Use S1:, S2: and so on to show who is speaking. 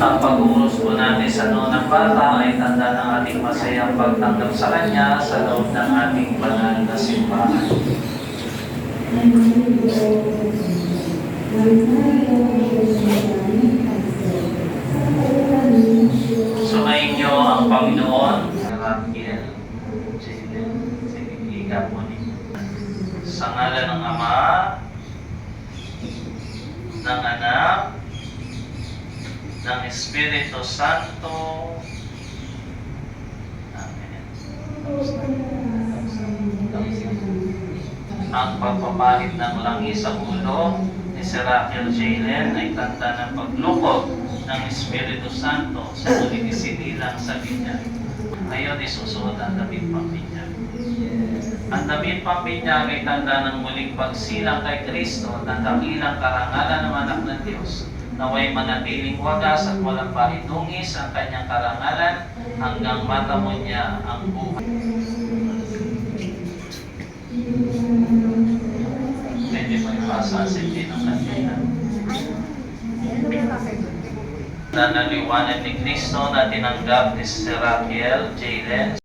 S1: Ang pag-uros po natin sa noon ng bata ay tanda ng ating masayang pagtanggap sa Kanya sa loob ng ating banal na simbahan. Sumayin niyo ang Panginoon. Rafael, Sinigiga po ninyo. Sa ngalan ng Ama, ng Anak, ng Espiritu Santo. Amen. Ang pagpapalit ng langis sa ulo ni Sir Rafael Jalen ay tanda ng paglukod ng Espiritu Santo sa muling isinilang sa kanya. Ngayon isusuot ang damit pambinyag. Ang damit pambinyag ay tanda ng muling pagsilang kay Kristo na dakilang karangalan ng anak ng Diyos. Naway manatiling wagas at walang pahinungis ang kanyang karangalan hanggang matamo niya ang buhay. Pwede mo ipasa sa ng kanina. Na naliwanag ni Kristo na tinanggap ni Sir Rafael Jalen.